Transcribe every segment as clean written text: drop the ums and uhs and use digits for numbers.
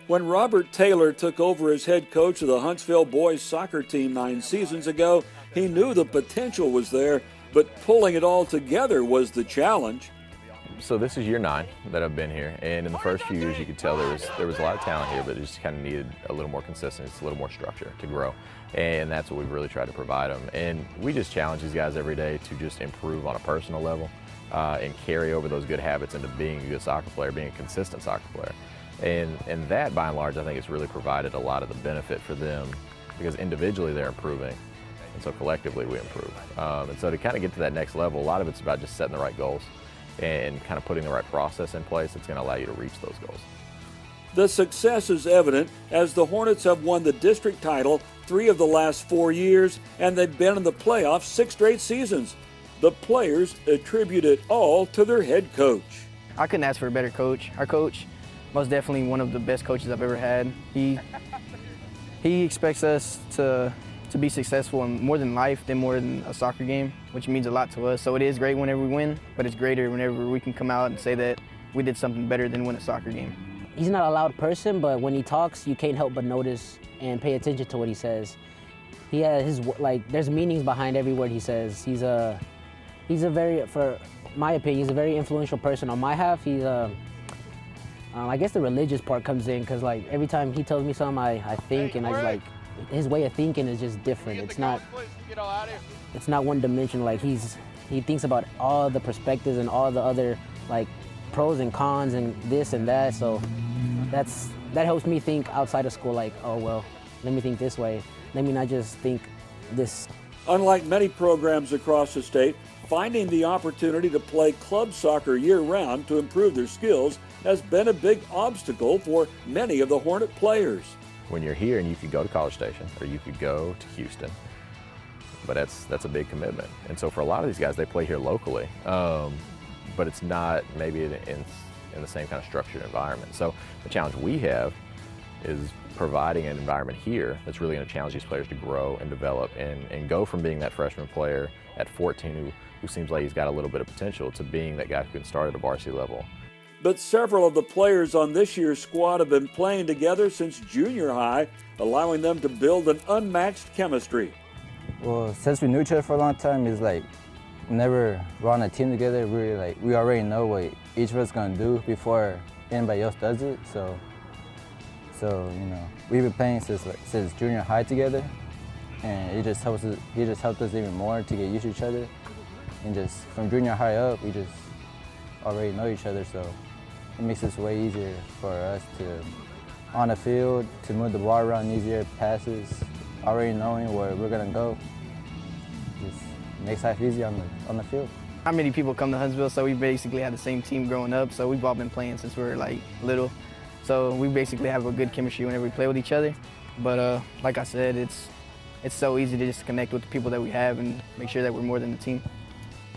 When Robert Taylor took over as head coach of the Huntsville boys soccer team 9 seasons ago, he knew the potential was there, but pulling it all together was the challenge. So this is year 9 that I've been here, and in the first few years you could tell there was a lot of talent here, but it just kind of needed a little more consistency, a little more structure to grow, and that's what we've really tried to provide them. And we just challenge these guys every day to just improve on a personal level and carry over those good habits into being a good soccer player, being a consistent soccer player. And that, by and large, I think has really provided a lot of the benefit for them because individually they're improving, and so collectively we improve. And so to kind of get to that next level, a lot of it's about just setting the right goals and kind of putting the right process in place that's going to allow you to reach those goals. The success is evident as the Hornets have won the district title 3 of the last 4 years, and they've been in the playoffs 6 straight seasons. The players attribute it all to their head coach. I couldn't ask for a better coach. Our coach, most definitely one of the best coaches I've ever had. He expects us to be successful in more than life, than more than a soccer game, which means a lot to us. So it is great whenever we win, but it's greater whenever we can come out and say that we did something better than win a soccer game. He's not a loud person, but when he talks, you can't help but notice and pay attention to what he says. He has there's meanings behind every word he says. He's a very, for my opinion, he's a very influential person on my half. He's I guess the religious part comes in because like every time he tells me something, I think, and I just his way of thinking is just different. It's not one dimension. Like he thinks about all the perspectives and all the other like pros and cons and this and that. So that helps me think outside of school. Like, oh well, let me think this way. Let me not just think this. Unlike many programs across the state, finding the opportunity to play club soccer year-round to improve their skills has been a big obstacle for many of the Hornet players. When you're here and you could go to College Station or you could go to Houston, but that's a big commitment. And so for a lot of these guys, they play here locally, but it's not maybe in the same kind of structured environment. So the challenge we have is providing an environment here that's really going to challenge these players to grow and develop and go from being that freshman player at 14 who seems like he's got a little bit of potential to being that guy who can start at a varsity level. But several of the players on this year's squad have been playing together since junior high, allowing them to build an unmatched chemistry. Well, since we knew each other for a long time, it's like whenever we're on a team together, we already know what each of us is going to do before anybody else does it. So you know, we've been playing since junior high together, and he just helped us even more to get used to each other. And just from junior high up, we just already know each other, so it makes it way easier for us to, on the field, to move the ball around easier, passes, already knowing where we're gonna go. Just makes life easy on the field. Not many people come to Huntsville, so we basically had the same team growing up, so we've all been playing since we were like little. So we basically have a good chemistry whenever we play with each other. But like I said, it's so easy to just connect with the people that we have and make sure that we're more than a team.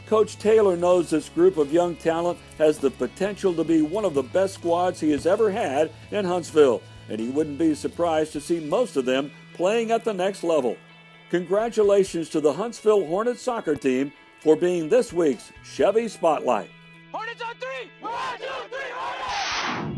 Coach Taylor knows this group of young talent has the potential to be one of the best squads he has ever had in Huntsville, and he wouldn't be surprised to see most of them playing at the next level. Congratulations to the Huntsville Hornet soccer team for being this week's Chevy Spotlight. Hornets on 3! 1, 2,